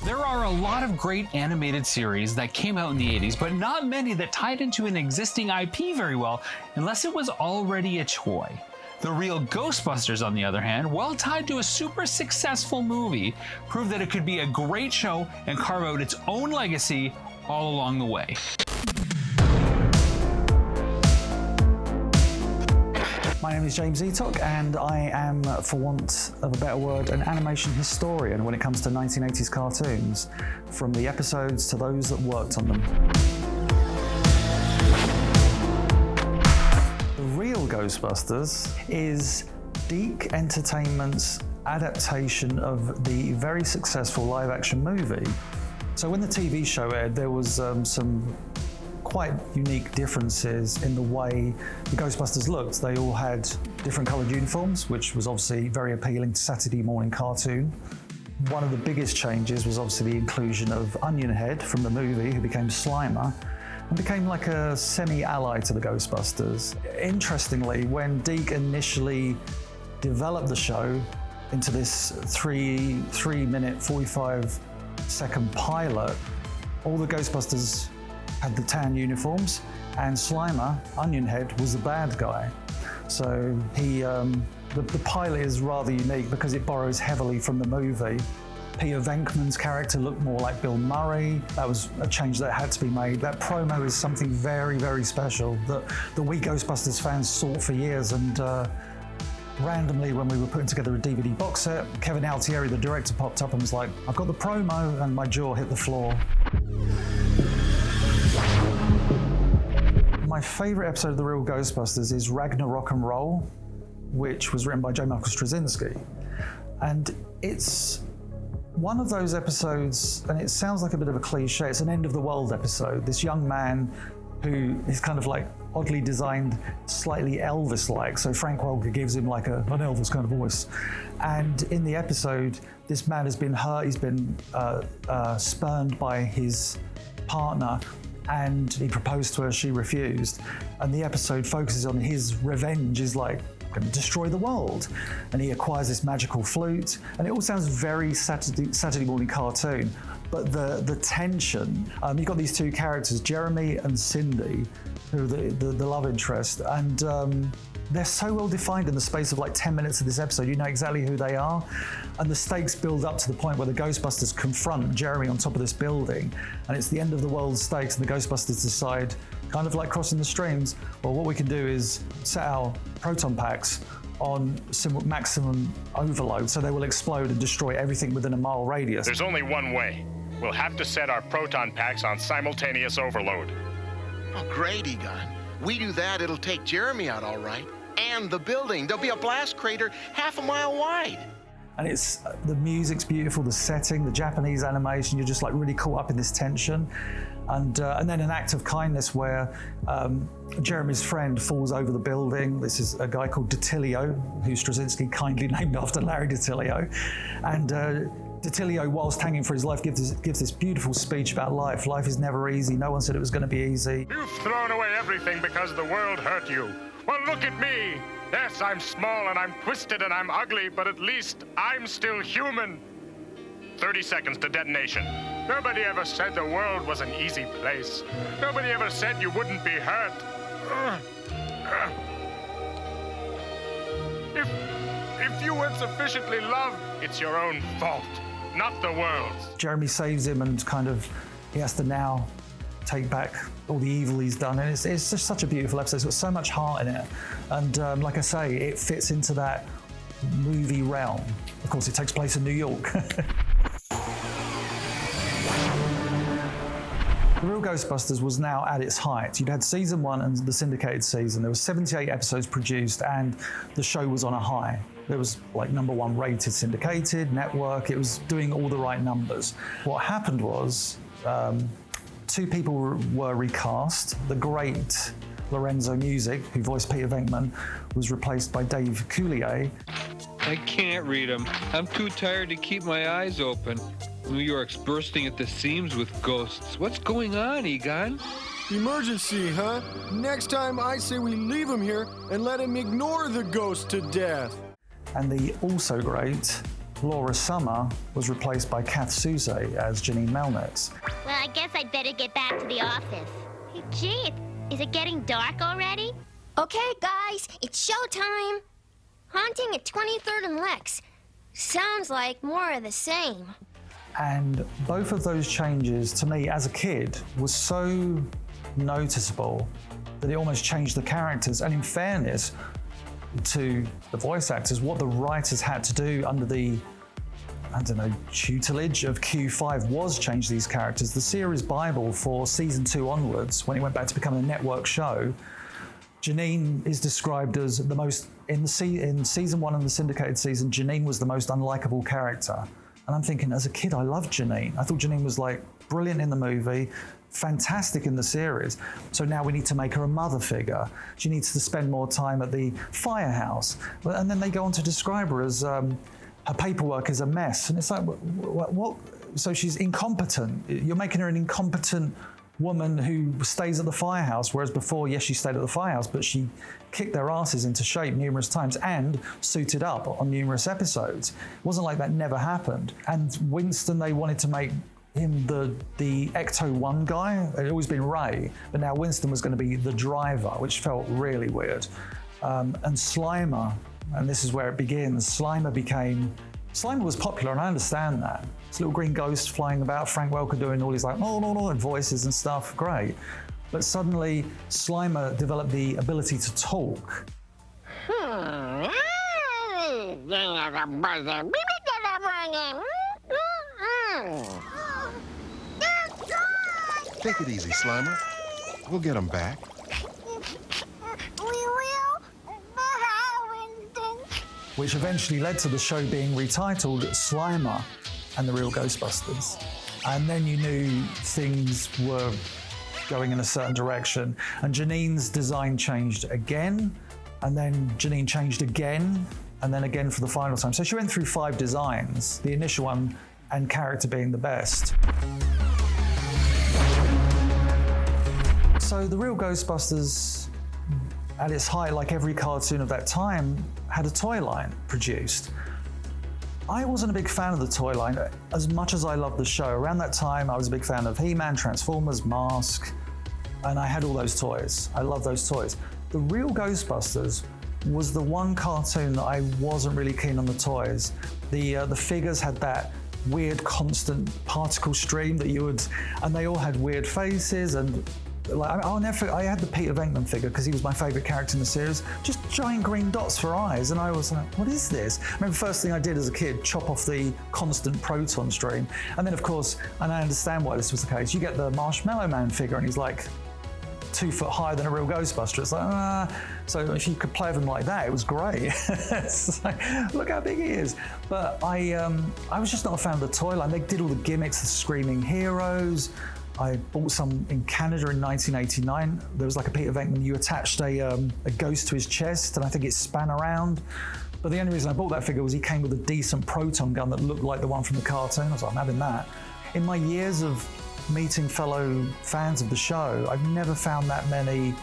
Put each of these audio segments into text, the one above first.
There are a lot of great animated series that came out in the 80s, but not many that tied into an existing IP very well, unless it was already a toy. The Real Ghostbusters, on the other hand, while tied to a super successful movie, proved that it could be a great show and carve out its own legacy all along the way. My name is James Eatock, and I am, for want of a better word, an animation historian when it comes to 1980s cartoons, from the episodes to those that worked on them. The Real Ghostbusters is DiC Entertainment's adaptation of the very successful live-action movie. So when the TV show aired, there was some quite unique differences in the way the Ghostbusters looked. They all had different coloured uniforms, which was obviously very appealing to Saturday morning cartoon. One of the biggest changes was obviously the inclusion of Onion Head from the movie, who became Slimer, and became like a semi-ally to the Ghostbusters. Interestingly, when DiC initially developed the show into this 3-minute, 45-second pilot, all the Ghostbusters had the tan uniforms, and Slimer, Onion Head, was the bad guy. So the pilot is rather unique because it borrows heavily from the movie. Peter Venkman's character looked more like Bill Murray. That was a change that had to be made. That promo is something very, very special that we Ghostbusters fans sought for years, and randomly, when we were putting together a DVD box set, Kevin Altieri, the director, popped up and was like, "I've got the promo," and my jaw hit the floor. My favourite episode of The Real Ghostbusters is Ragnarok and Roll, which was written by J. Michael Straczynski. And it's one of those episodes, and it sounds like a bit of a cliche, it's an end of the world episode. This young man who is kind of like oddly designed, slightly Elvis-like, so Frank Welker gives him like an Elvis kind of voice. And in the episode, this man has been hurt, he's been spurned by his partner, and he proposed to her, she refused. And the episode focuses on his revenge is like, going to destroy the world. And he acquires this magical flute, and it all sounds very Saturday morning cartoon. But the tension, you've got these two characters, Jeremy and Cindy, who are the love interest, and they're so well defined in the space of like 10 minutes of this episode. You know exactly who they are, and the stakes build up to the point where the Ghostbusters confront Jeremy on top of this building, and it's the end of the world stakes, and the Ghostbusters decide, kind of like crossing the streams, well, what we can do is set our proton packs on maximum overload, so they will explode and destroy everything within a mile radius. There's only one way. We'll have to set our proton packs on simultaneous overload. Oh, great, Egon. We do that, it'll take Jeremy out all right. And the building. There'll be a blast crater half a mile wide. And it's the music's beautiful, the setting, the Japanese animation, you're just like really caught up in this tension. And then an act of kindness where Jeremy's friend falls over the building. This is a guy called Detilio, who Straczynski kindly named after Larry Detilio. And Detilio, whilst hanging for his life, gives this beautiful speech about life. Life is never easy. No one said it was going to be easy. You've thrown away everything because the world hurt you. Well, look at me. Yes, I'm small and I'm twisted and I'm ugly, but at least I'm still human. 30 seconds to detonation. Nobody ever said the world was an easy place. Nobody ever said you wouldn't be hurt. If you weren't sufficiently loved, it's your own fault, not the world's. Jeremy saves him, and kind of he has to now take back all the evil he's done, and it's just such a beautiful episode. It's got so much heart in it, and like I say, it fits into that movie realm. Of course, it takes place in New York. The Real Ghostbusters was now at its height. You'd had season 1 and the syndicated season. There were 78 episodes produced, and the show was on a high. It was like #1 rated, syndicated, network. It was doing all the right numbers. What happened was, 2 people were recast. The great Lorenzo Music, who voiced Peter Venkman, was replaced by Dave Coulier. I can't read them. I'm too tired to keep my eyes open. New York's bursting at the seams with ghosts. What's going on, Egon? Emergency, huh? Next time I say we leave him here and let him ignore the ghost to death. And the also great Laura Summer was replaced by Kath Souze as Janine Melnitz. Well, I guess I'd better get back to the office. Hey, gee, is it getting dark already? Okay, guys, it's showtime. Haunting at 23rd and Lex. Sounds like more of the same. And both of those changes, to me as a kid, was so noticeable that it almost changed the characters. And in fairness to the voice actors, what the writers had to do under the, I don't know, tutelage of Q5 was change these characters. The series Bible for season 2 onwards, when it went back to becoming a network show, Janine is described as the most, in season 1 and the syndicated season, Janine was the most unlikable character. And I'm thinking, as a kid, I loved Janine. I thought Janine was like brilliant in the movie, fantastic in the series. So now we need to make her a mother figure. She needs to spend more time at the firehouse. And then they go on to describe her as, her paperwork is a mess. And it's like, what? So she's incompetent. You're making her an incompetent woman who stays at the firehouse, whereas before, yes, she stayed at the firehouse, but she kicked their asses into shape numerous times and suited up on numerous episodes. It wasn't like that never happened. And Winston, they wanted to make him the Ecto-1 guy. It had always been Ray, but now Winston was going to be the driver, which felt really weird. And Slimer, and this is where it begins, Slimer was popular, and I understand that. This little green ghost flying about, Frank Welker doing all these like, no, and voices and stuff, great. But suddenly, Slimer developed the ability to talk. Take it easy, Slimer. We'll get him back. Which eventually led to the show being retitled Slimer and the Real Ghostbusters. And then you knew things were going in a certain direction. And Janine's design changed again, and then Janine changed again, and then again for the final time. So she went through 5 designs, the initial one and character being the best. So the Real Ghostbusters, at its height, like every cartoon of that time, had a toy line produced. I wasn't a big fan of the toy line as much as I loved the show. Around that time, I was a big fan of He-Man, Transformers, Mask, and I had all those toys. I love those toys. The Real Ghostbusters was the one cartoon that I wasn't really keen on the toys. The figures had that weird constant particle stream that you would, and they all had weird faces, and like, I had the Peter Venkman figure because he was my favourite character in the series. Just giant green dots for eyes, and I was like, what is this? I remember the first thing I did as a kid, chop off the constant proton stream. And then of course, and I understand why this was the case, you get the Marshmallow Man figure and he's like 2 foot higher than a Real Ghostbuster. It's like, so if you could play with him like that, it was great. It's like, look how big he is. But I was just not a fan of the toy line. They did all the gimmicks, the Screaming Heroes. I bought some in Canada in 1989. There was like a Peter Venkman, you attached a ghost to his chest, and I think it span around. But the only reason I bought that figure was he came with a decent proton gun that looked like the one from the cartoon. I was like, I'm having that. In my years of meeting fellow fans of the show, I've never found that many,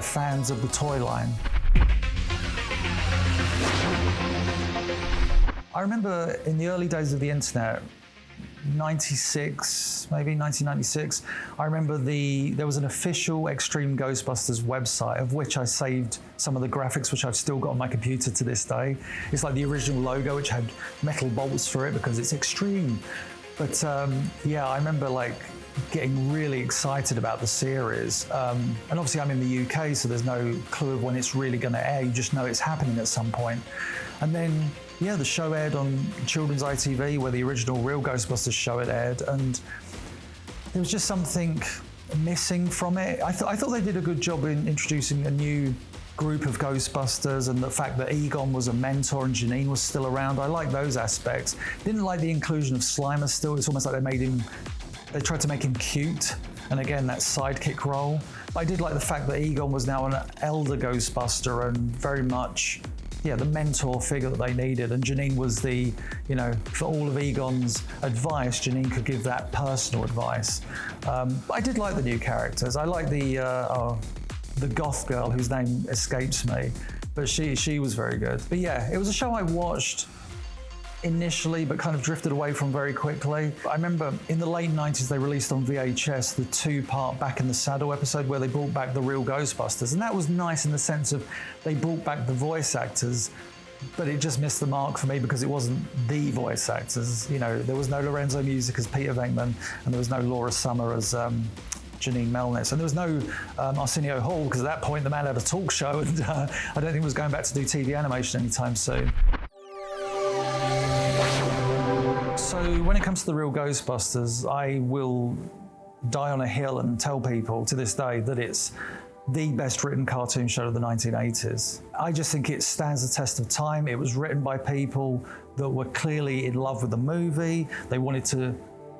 fans of the toy line. I remember in the early days of the internet, 96, maybe 1996, I remember there was an official Extreme Ghostbusters website of which I saved some of the graphics, which I've still got on my computer to this day. It's like the original logo, which had metal bolts for it because it's extreme. But I remember like getting really excited about the series. And obviously I'm in the UK, so there's no clue of when it's really going to air. You just know it's happening at some point. And then the show aired on Children's ITV, where the original Real Ghostbusters show had aired, and there was just something missing from it. I thought they did a good job in introducing a new group of Ghostbusters, and the fact that Egon was a mentor and Janine was still around. I like those aspects. Didn't like the inclusion of Slimer still. It's almost like they tried to make him cute, and again, that sidekick role. But I did like the fact that Egon was now an elder Ghostbuster and very much the mentor figure that they needed, and Janine was for all of Egon's advice, Janine could give that personal advice. I did like the new characters. I like the goth girl whose name escapes me, but she was very good. But it was a show I watched initially, but kind of drifted away from very quickly. I remember in the late 90s, they released on VHS the 2-part Back in the Saddle episode where they brought back the Real Ghostbusters. And that was nice in the sense of they brought back the voice actors, but it just missed the mark for me because it wasn't the voice actors. You know, there was no Lorenzo Music as Peter Venkman, and there was no Laura Summer as Janine Melnitz, and there was no Arsenio Hall, because at that point the man had a talk show, and I don't think he was going back to do TV animation anytime soon. So when it comes to the Real Ghostbusters, I will die on a hill and tell people to this day that it's the best written cartoon show of the 1980s. I just think it stands the test of time. It was written by people that were clearly in love with the movie. They wanted to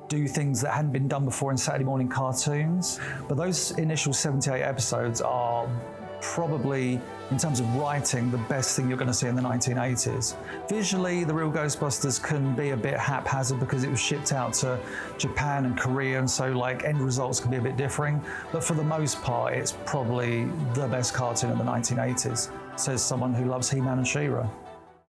do things that hadn't been done before in Saturday morning cartoons. But those initial 78 episodes are probably, in terms of writing, the best thing you're going to see in the 1980s. Visually, the Real Ghostbusters can be a bit haphazard because it was shipped out to Japan and Korea, and so like end results can be a bit differing. But for the most part, it's probably the best cartoon of the 1980s, says someone who loves He-Man and She-Ra.